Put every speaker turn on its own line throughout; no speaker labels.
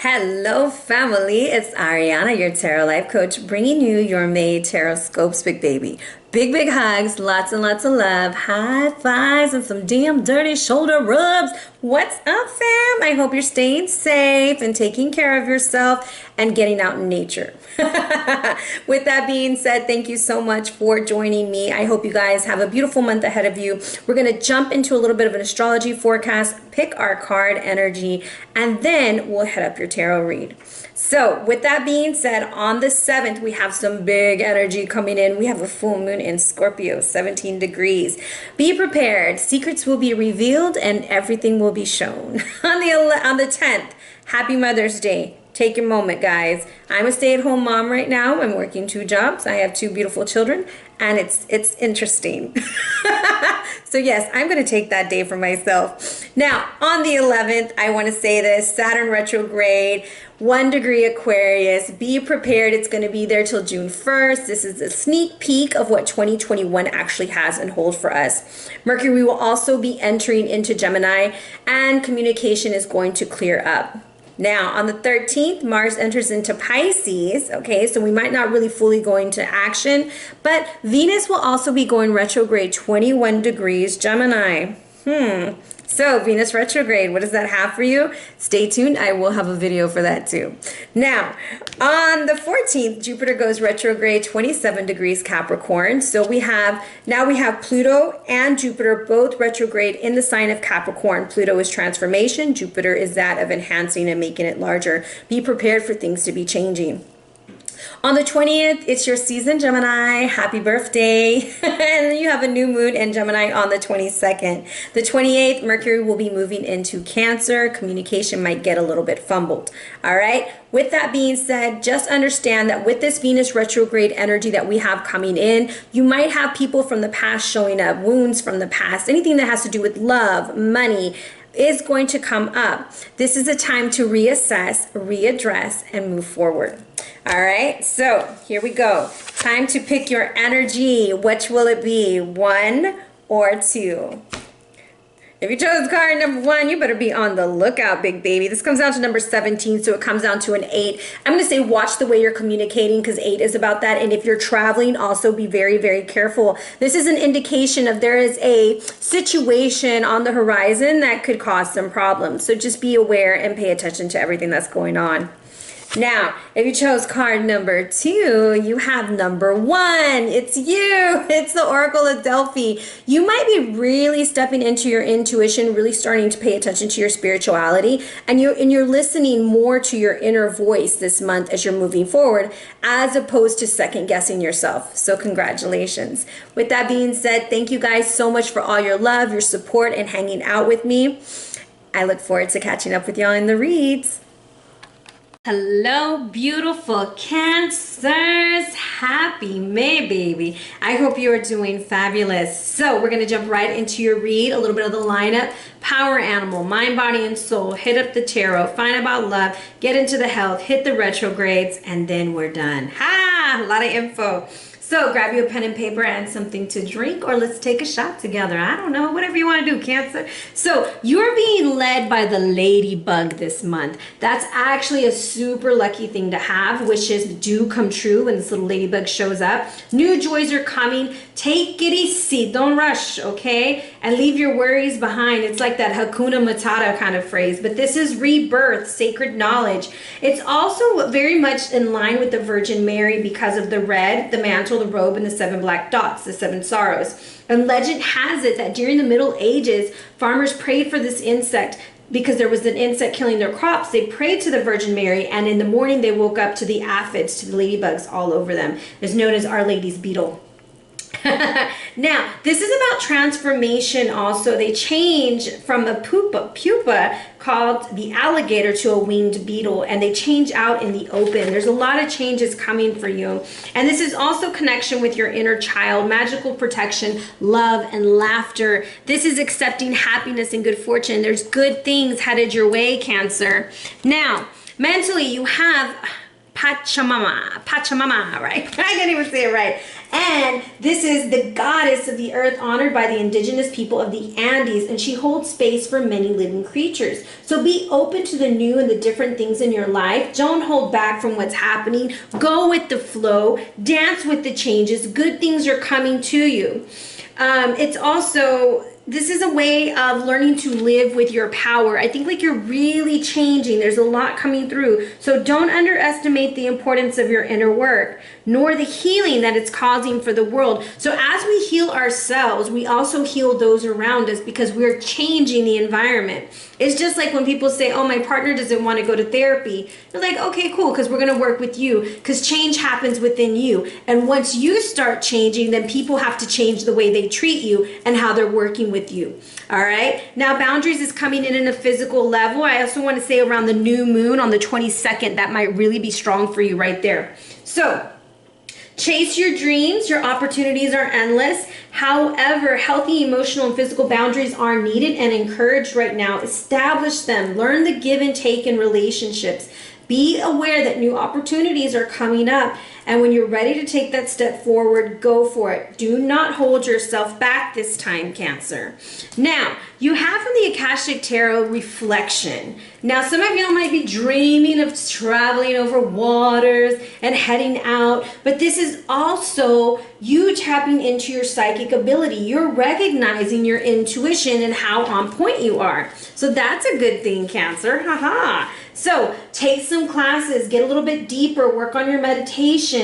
Hello family, it's Arhinna, your tarot life coach, bringing you your May tarot scopes, big baby. Big hugs, lots and lots of love, high fives, and some damn dirty shoulder rubs. What's up, fam? I hope you're staying safe and taking care of yourself and getting out in nature. With that being said, thank you so much for joining me. I hope you guys have a beautiful month ahead of you. We're going to jump into a little bit of an astrology forecast, pick our card energy, and then we'll head up your tarot read. So with that being said, on the 7th, we have some big energy coming in. We have a full moon in Scorpio, 17 degrees. Be prepared. Secrets will be revealed and everything will be shown. On the 10th, happy Mother's Day. Take your moment, guys. I'm a stay-at-home mom right now. I'm working 2 jobs. I have 2 beautiful children, and it's interesting. So yes, I'm going to take that day for myself. Now, on the 11th, I want to say this, Saturn retrograde, 1 degree Aquarius. Be prepared. It's going to be there till June 1st. This is a sneak peek of what 2021 actually has in hold for us. Mercury will also be entering into Gemini, and communication is going to clear up. Now, on the 13th, Mars enters into Pisces, okay, so we might not really fully go into action, but Venus will also be going retrograde 21 degrees Gemini. So Venus retrograde, what does that have for you? Stay tuned. I will have a video for that too. Now, on the 14th, Jupiter goes retrograde 27 degrees Capricorn. So we have Pluto and Jupiter both retrograde in the sign of Capricorn. Pluto is transformation. Jupiter is that of enhancing and making it larger. Be prepared for things to be changing. On the 20th, it's your season, Gemini. Happy birthday. And you have a new moon in Gemini on the 22nd. The 28th, Mercury will be moving into Cancer. Communication might get a little bit fumbled. All right. With that being said, just understand that with this Venus retrograde energy that we have coming in, you might have people from the past showing up, wounds from the past, anything that has to do with love, money, is going to come up. This is a time to reassess, readdress, and move forward. All right, so here we go. Time to pick your energy. Which will it be, 1 or 2? If you chose card number 1, you better be on the lookout, big baby. This comes down to number 17, so it comes down to an 8. I'm going to say watch the way you're communicating because 8 is about that. And if you're traveling, also be very, very careful. This is an indication of there is a situation on the horizon that could cause some problems. So just be aware and pay attention to everything that's going on. Now, if you chose card number 2, you have number 1. It's you. It's the Oracle of Delphi. You might be really stepping into your intuition, really starting to pay attention to your spirituality, and you're listening more to your inner voice this month as you're moving forward, as opposed to second guessing yourself. So congratulations. With that being said, thank you guys so much for all your love, your support, and hanging out with me. I look forward to catching up with y'all in the reads. Hello, beautiful Cancers. Happy May, baby. I hope you are doing fabulous. So we're going to jump right into your read, a little bit of the lineup. Power animal, mind, body, and soul. Hit up the tarot, find about love, get into the health, hit the retrogrades, and then we're done. Ha! A lot of info. So grab you a pen and paper and something to drink, or let's take a shot together. I don't know, whatever you want to do, Cancer. So you're being led by the ladybug this month. That's actually a super lucky thing to have. Wishes do come true when this little ladybug shows up. New joys are coming. Take it easy. Don't rush, okay? And leave your worries behind. It's like that Hakuna Matata kind of phrase. But this is rebirth, sacred knowledge. It's also very much in line with the Virgin Mary because of the red, the mantle, the robe, and the 7 black dots, the 7 sorrows. And legend has it that during the Middle Ages, farmers prayed for this insect because there was an insect killing their crops. They prayed to the Virgin Mary, and in the morning they woke up to the aphids, to the ladybugs all over them. It's known as Our Lady's beetle. Now, this is about transformation also. They change from a pupa called the alligator to a winged beetle, and they change out in the open. There's a lot of changes coming for you. And this is also connection with your inner child, magical protection, love, and laughter. This is accepting happiness and good fortune. There's good things headed your way, Cancer. Now, mentally, you have Pachamama, right? I can't even say it right. And this is the goddess of the earth, honored by the indigenous people of the Andes, and she holds space for many living creatures. So be open to the new and the different things in your life. Don't hold back from what's happening. Go with the flow. Dance with the changes. Good things are coming to you. It's also, this is a way of learning to live with your power. I think like you're really changing. There's a lot coming through. So don't underestimate the importance of your inner work, nor the healing that it's causing for the world. So as we heal ourselves, we also heal those around us because we're changing the environment. It's just like when people say, oh, my partner doesn't want to go to therapy. You're like, okay, cool, because we're going to work with you, because change happens within you. And once you start changing, then people have to change the way they treat you and how they're working with you. All right. Now, boundaries is coming in a physical level. I also want to say around the new moon on the 22nd, that might really be strong for you right there. So chase your dreams. Your opportunities are endless. However, healthy emotional and physical boundaries are needed and encouraged right now. Establish them. Learn the give and take in relationships. Be aware that new opportunities are coming up. And when you're ready to take that step forward, go for it. Do not hold yourself back this time, Cancer. Now, you have from the Akashic Tarot reflection. Now, some of you might be dreaming of traveling over waters and heading out, but this is also you tapping into your psychic ability. You're recognizing your intuition and how on point you are. So that's a good thing, Cancer. Haha. So take some classes, get a little bit deeper, work on your meditations.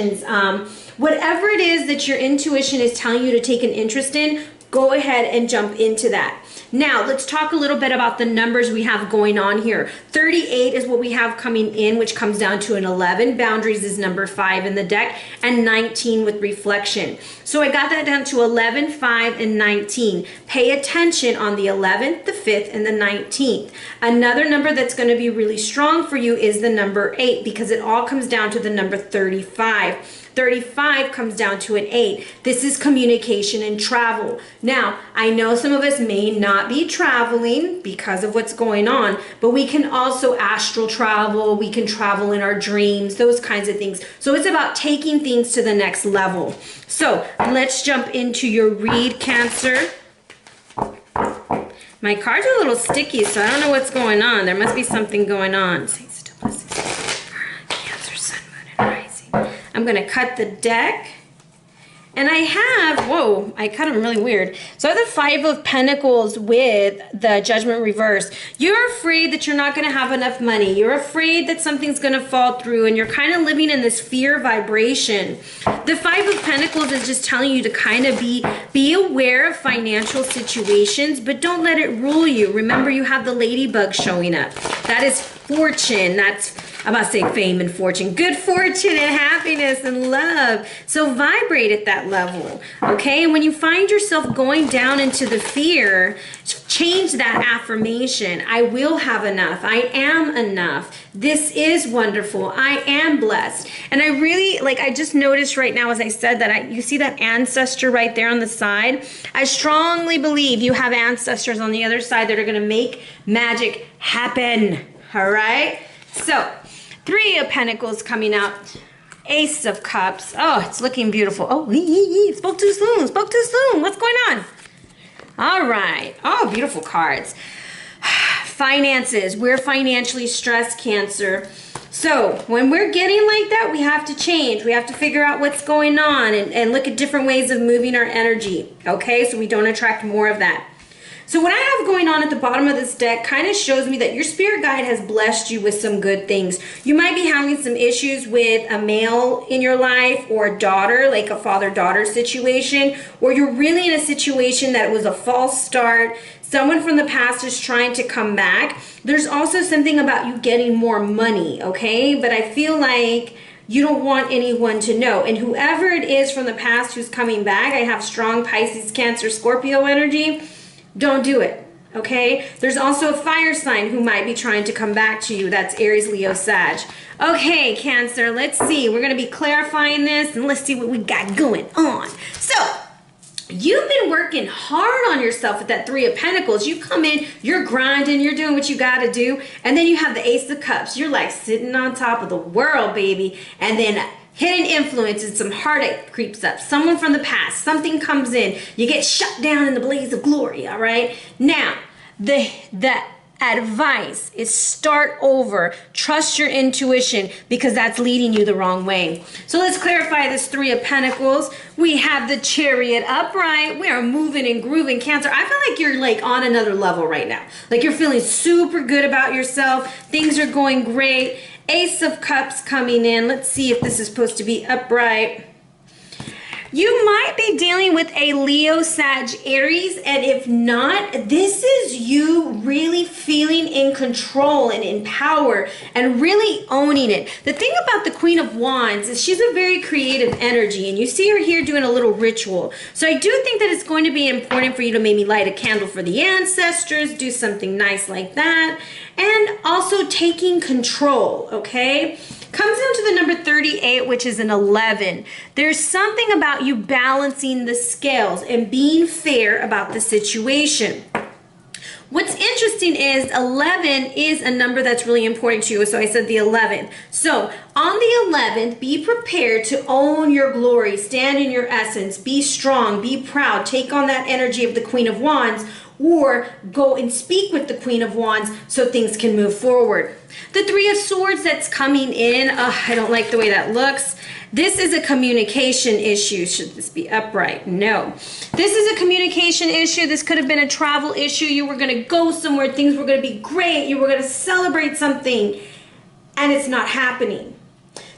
Whatever it is that your intuition is telling you to take an interest in, go ahead and jump into that. Now, let's talk a little bit about the numbers we have going on here. 38 is what we have coming in, which comes down to an 11. Boundaries is number 5 in the deck, and 19 with reflection. So I got that down to 11, 5, and 19. Pay attention on the 11th, the 5th, and the 19th. Another number that's going to be really strong for you is the number 8, because it all comes down to the number 35. 35 comes down to an 8. This is communication and travel. Now, I know some of us may not be traveling because of what's going on, but we can also astral travel. We can travel in our dreams, those kinds of things. So it's about taking things to the next level. So let's jump into your read, Cancer. My cards are a little sticky, so I don't know what's going on. There must be something going on. Cancer, Sun, Moon, and Rising. I'm going to cut the deck. And I have, whoa, I cut them really weird. So I have the 5 of Pentacles with the Judgment reverse. You're afraid that you're not going to have enough money. You're afraid that something's going to fall through, and you're kind of living in this fear vibration. The 5 of Pentacles is just telling you to kind of be aware of financial situations, but don't let it rule you. Remember, you have the ladybug showing up. That is fortune. That's, I'm about to say fame and fortune. Good fortune and happiness and love. So vibrate at that level, okay? And when you find yourself going down into the fear, change that affirmation. I will have enough. I am enough. This is wonderful. I am blessed. And I really, like, I just noticed right now as I said that, you see that ancestor right there on the side? I strongly believe you have ancestors on the other side that are going to make magic happen, all right? So, 3 of Pentacles coming out. Ace of Cups. Oh, it's looking beautiful. Oh, spoke too soon. Spoke too soon. What's going on? All right. Oh, beautiful cards. Finances. We're financially stressed, Cancer. So when we're getting like that, we have to change. We have to figure out what's going on and look at different ways of moving our energy. Okay, so we don't attract more of that. So what I have going on at the bottom of this deck kind of shows me that your spirit guide has blessed you with some good things. You might be having some issues with a male in your life or a daughter, like a father-daughter situation, or you're really in a situation that was a false start. Someone from the past is trying to come back. There's also something about you getting more money, okay? But I feel like you don't want anyone to know. And whoever it is from the past who's coming back, I have strong Pisces, Cancer, Scorpio energy. Don't do it, okay? There's also a fire sign who might be trying to come back to you. That's Aries, Leo, Sag. Okay, Cancer, let's see. We're going to be clarifying this, and let's see what we got going on. So, You've been working hard on yourself with that Three of Pentacles. You come in, you're grinding, you're doing what you got to do. And then you have the Ace of Cups. You're like sitting on top of the world, baby. And then hidden influence and some heartache creeps up. Someone from the past, something comes in. You get shut down in the blaze of glory, all right? Now, the advice is start over. Trust your intuition because that's leading you the wrong way. So let's clarify this Three of Pentacles. We have the Chariot upright. We are moving and grooving, Cancer. I feel like you're like on another level right now. Like you're feeling super good about yourself. Things are going great. Ace of Cups coming in. Let's see if this is supposed to be upright. You might be dealing with a Leo, Sag, Aries, and if not, this is you really feeling in control and in power and really owning it. The thing about the Queen of Wands is she's a very creative energy, and you see her here doing a little ritual. So I do think that it's going to be important for you to maybe light a candle for the ancestors, do something nice like that, and also taking control, okay? Comes down to the number 38, which is an 11. There's something about you balancing the scales and being fair about the situation. What's interesting is 11 is a number that's really important to you. So I said the 11th. So on the 11th, be prepared to own your glory, stand in your essence, be strong, be proud, take on that energy of the Queen of Wands, or go and speak with the Queen of Wands so things can move forward. The Three of Swords that's coming in, I don't like the way that looks. This is a communication issue. Should this be upright? No. This is a communication issue. This could have been a travel issue. You were going to go somewhere. Things were going to be great. You were going to celebrate something, and it's not happening.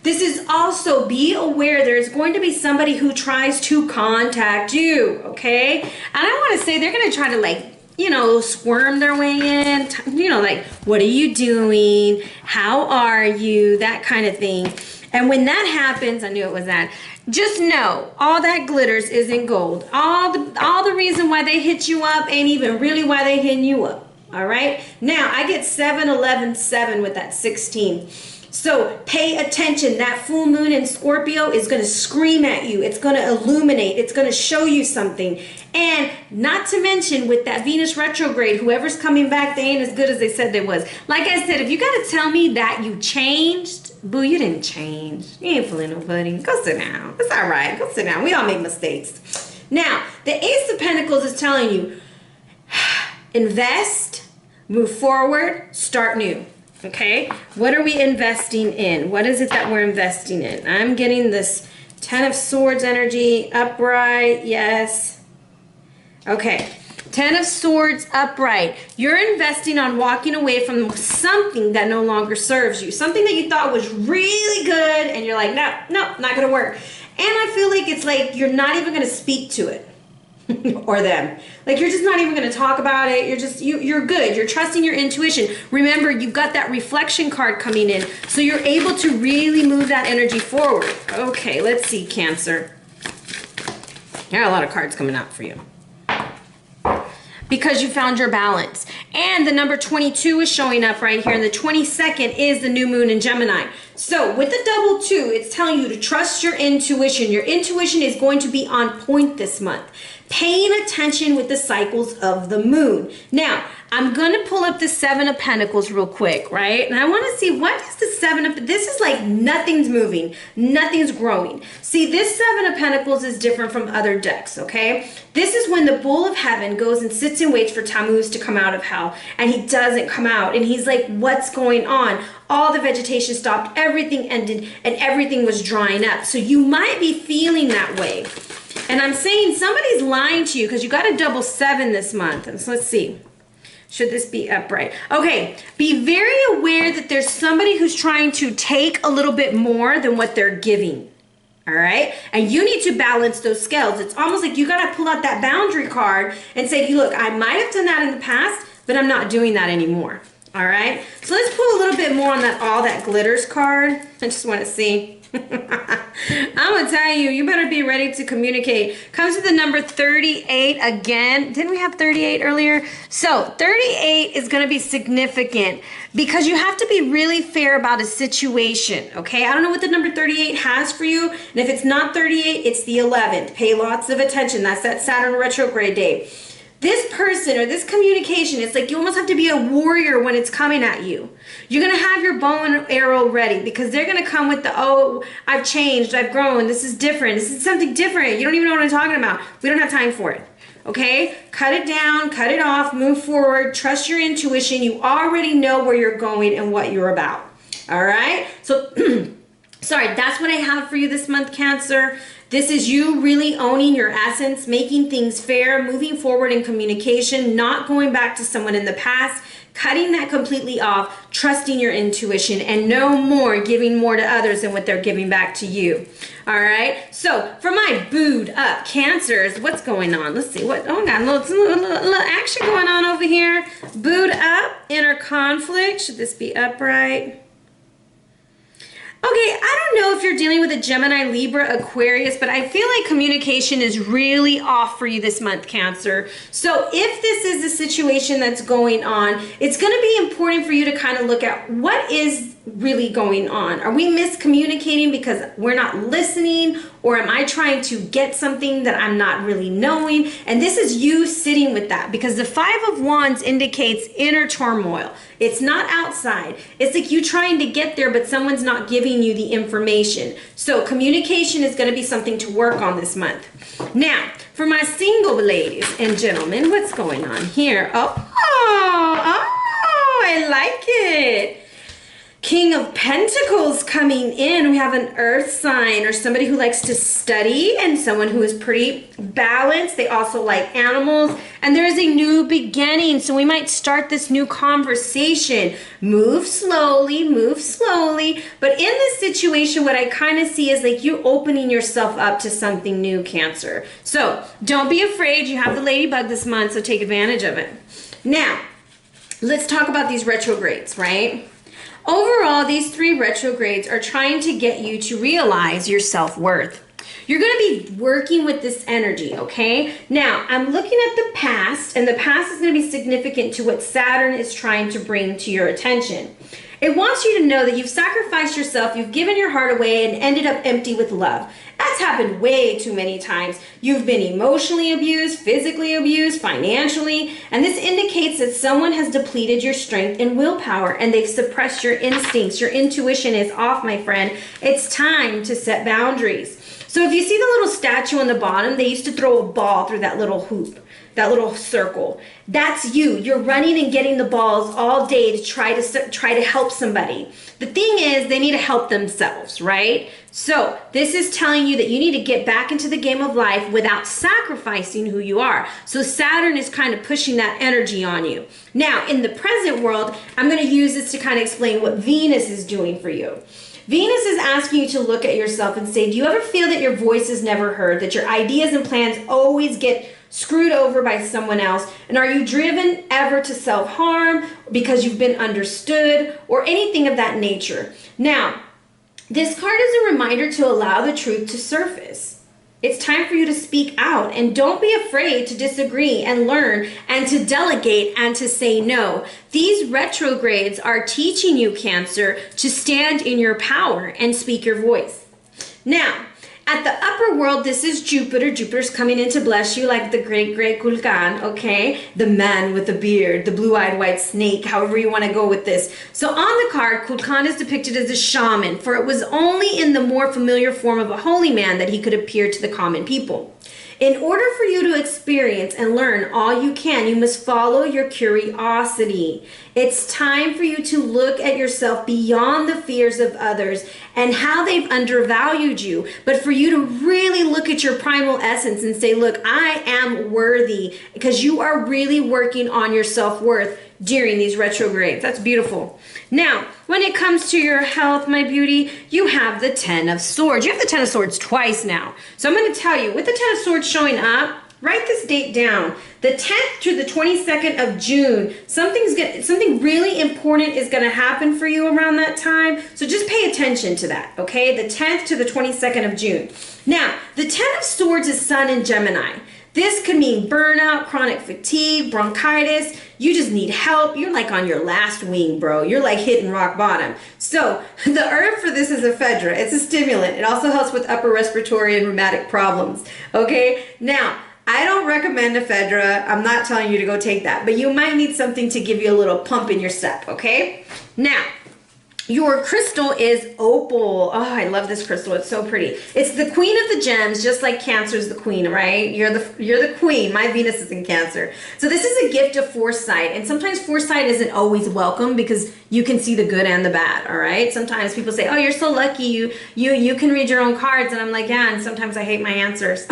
This is also, be aware there's going to be somebody who tries to contact you, okay? And I want to say they're going to try to like, you know, squirm their way in, you know, like, what are you doing? How are you? That kind of thing. And when that happens, I knew it was that, just know all that glitters isn't gold. All the reason why they hit you up ain't even really why they hitting you up, all right? Now, I get 7, 11, 7 with that 16. So pay attention. That full moon in Scorpio is going to scream at you. It's going to illuminate. It's going to show you something. And not to mention with that Venus retrograde, whoever's coming back, they ain't as good as they said they was. Like I said, if you got to tell me that you changed, boo, you didn't change. You ain't fooling nobody. Go sit down. It's all right. Go sit down. We all make mistakes. Now, the Ace of Pentacles is telling you, invest, move forward, start new. Okay, what are we investing in? What is it that we're investing in? I'm getting this 10 of Swords energy, upright, yes. Okay, 10 of Swords, upright. You're investing on walking away from something that no longer serves you. Something that you thought was really good, and you're like, no, not gonna work. And I feel like it's like you're not even gonna speak to it. Or them. Like you're just not even going to talk about it. You're good. You're trusting your intuition. Remember, you've got that reflection card coming in. So you're able to really move that energy forward. Okay, let's see, Cancer. There are a lot of cards coming out for you. Because you found your balance. And the number 22 is showing up right here. And the 22nd is the new moon in Gemini. So with the double 2, it's telling you to trust your intuition. Your intuition is going to be on point this month. Paying attention with the cycles of the moon. Now, I'm going to pull up the 7 of Pentacles real quick, right? And I want to see what is the 7 of... This is like nothing's moving. Nothing's growing. See, this 7 of Pentacles is different from other decks, okay? This is when the Bull of Heaven goes and sits and waits for Tammuz to come out of hell. And he doesn't come out. And he's like, what's going on? All the vegetation stopped. Everything ended. And everything was drying up. So you might be feeling that way. And I'm saying somebody's lying to you because you got a double 7 this month. And so let's see. Should this be upright? Okay, be very aware that there's somebody who's trying to take a little bit more than what they're giving. All right? And you need to balance those scales. It's almost like you got to pull out that boundary card and say, look, I might have done that in the past, but I'm not doing that anymore. All right? So let's pull a little bit
bit more on that all that glitters card. I just want to see. I'm gonna tell you, you better be ready to communicate. Comes to the number 38 again. Didn't we have 38 earlier? So 38 is gonna be significant because you have to be really fair about a situation, okay? I don't know what the number 38 has for you, and if it's not 38, it's the 11th. Pay lots of attention. That's that Saturn retrograde day. This person or this communication, it's like you almost have to be a warrior when it's coming at you. You're going to have your bow and arrow ready because they're going to come with the, oh, I've changed, I've grown, this is different, this is something different. You don't even know what I'm talking about. We don't have time for it. Okay? Cut it down, cut it off, move forward, trust your intuition. You already know where you're going and what you're about. All right? So, sorry, that's what I have for you this month, Cancer. This is you really owning your essence, making things fair, moving forward in communication, not going back to someone in the past, cutting that completely off, trusting your intuition, and no more giving more to others than what they're giving back to you. All right? So for my booed up Cancers, what's going on? Let's see. What? Oh, got a little action going on over here. Booed up, inner conflict. Should this be upright? Okay, I don't know if you're dealing with a Gemini, Libra, Aquarius, but I feel like communication is really off for you this month, Cancer. So if this is a situation that's going on, it's going to be important for you to kind of look at what is really going on. Are we miscommunicating because we're not listening, or am I trying to get something that I'm not really knowing? And this is you sitting with that, because the Five of Wands indicates inner turmoil. It's not outside. It's like you trying to get there, but someone's not giving you the information. So communication is going to be something to work on this month. Now, for my single ladies and gentlemen, what's going on here? Oh, I like it. King of Pentacles coming in. We have an earth sign, or somebody who likes to study, and someone who is pretty balanced. They also like animals, and there is a new beginning. So we might start this new conversation. Move slowly, but in this situation, what I kind of see is like you opening yourself up to something new, Cancer. So don't be afraid. You have the ladybug this month, so take advantage of it. Now let's talk about these retrogrades, right? Overall, these three retrogrades are trying to get you to realize your self-worth. You're going to be working with this energy, okay? Now, I'm looking at the past, and the past is going to be significant to what Saturn is trying to bring to your attention. It wants you to know that you've sacrificed yourself, you've given your heart away, and ended up empty with love. That's happened way too many times. You've been emotionally abused, physically abused, financially, and this indicates that someone has depleted your strength and willpower, and they've suppressed your instincts. Your intuition is off, my friend. It's time to set boundaries. So if you see the little statue on the bottom, they used to throw a ball through that little hoop, that little circle. That's you. You're running and getting the balls all day to try to help somebody. The thing is, they need to help themselves, right? So this is telling you that you need to get back into the game of life without sacrificing who you are. So Saturn is kind of pushing that energy on you. Now, in the present world, I'm going to use this to kind of explain what Venus is doing for you. Venus is asking you to look at yourself and say, do you ever feel that your voice is never heard, that your ideas and plans always get screwed over by someone else? And are you driven ever to self-harm because you've been understood or anything of that nature? Now, this card is a reminder to allow the truth to surface. It's time for you to speak out, and don't be afraid to disagree and learn and to delegate and to say no. These retrogrades are teaching you, Cancer, to stand in your power and speak your voice. Now, at the upper world, this is Jupiter. Jupiter's coming in to bless you like the great Kulkan, okay? The man with the beard, the blue-eyed white snake, however you want to go with this. So on the card, Kulkan is depicted as a shaman, for it was only in the more familiar form of a holy man that he could appear to the common people. In order for you to experience and learn all you can, you must follow your curiosity. It's time for you to look at yourself beyond the fears of others and how they've undervalued you, but for you to really look at your primal essence and say, look, I am worthy, because you are really working on your self-worth during these retrogrades. That's beautiful. Now, when it comes to your health, my beauty, you have the Ten of Swords. You have the Ten of Swords twice now. So I'm going to tell you, with the Ten of Swords showing up, write this date down. The 10th to the 22nd of June, something really important is going to happen for you around that time. So just pay attention to that, okay? The 10th to the 22nd of June. Now, the 10 of Swords is Sun in Gemini. This could mean burnout, chronic fatigue, bronchitis. You just need help. You're like on your last wing, bro. You're like hitting rock bottom. So the herb for this is ephedra. It's a stimulant. It also helps with upper respiratory and rheumatic problems. Okay? Now, I don't recommend ephedra. I'm not telling you to go take that. But you might need something to give you a little pump in your step. Okay? Now, your crystal is opal. Oh, I love this crystal. It's so pretty. It's the queen of the gems, just like Cancer's the queen, right? You're the queen. My Venus is in Cancer. So this is a gift of foresight. And sometimes foresight isn't always welcome because you can see the good and the bad, all right? Sometimes people say, oh, you're so lucky. You can read your own cards. And I'm like, yeah, and sometimes I hate my answers.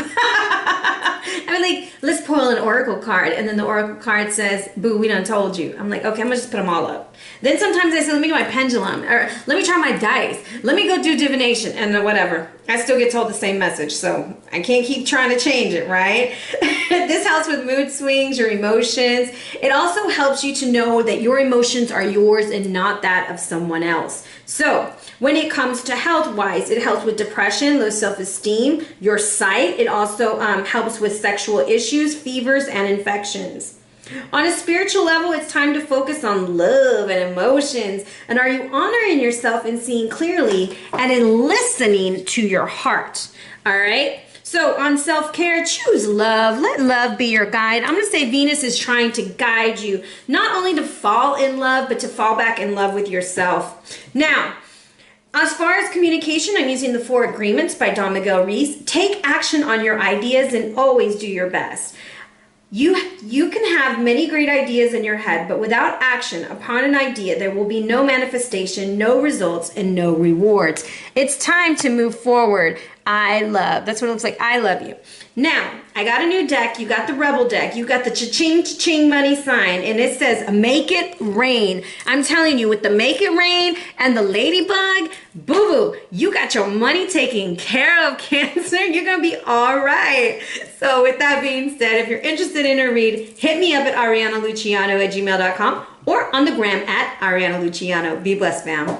I mean, like, let's pull an oracle card. And then the oracle card says, boo, we done told you. I'm like, okay, I'm going to just put them all up. Then sometimes I say, let me get my pendulum. Or let me try my dice. Let me go do divination. And whatever. I still get told the same message. So I can't keep trying to change it, right? This helps with mood swings, your emotions. It also helps you to know that your emotions are yours and not that of someone else. So when it comes to health-wise, it helps with depression, low self-esteem, your sight. It also helps with sexual issues, fevers, and infections. On a spiritual level, it's time to focus on love and emotions. And are you honoring yourself and seeing clearly and in listening to your heart? All right? So on self-care, choose love. Let love be your guide. I'm going to say Venus is trying to guide you, not only to fall in love, but to fall back in love with yourself. Now, as far as communication, I'm using the 4 Agreements by Don Miguel Ruiz. Take action on your ideas and always do your best. You can have many great ideas in your head, but without action upon an idea, there will be no manifestation, no results, and no rewards. It's time to move forward. That's what it looks like. I love you. Now, I got a new deck. You got the Rebel deck. You got the cha-ching, cha-ching money sign. And it says, make it rain. I'm telling you, with the make it rain and the ladybug, boo-boo, you got your money taken care of, Cancer. You're going to be all right. So with that being said, if you're interested in a read, hit me up at arianaluciano@gmail.com or on the gram at Ariana Luciano. Be blessed, fam.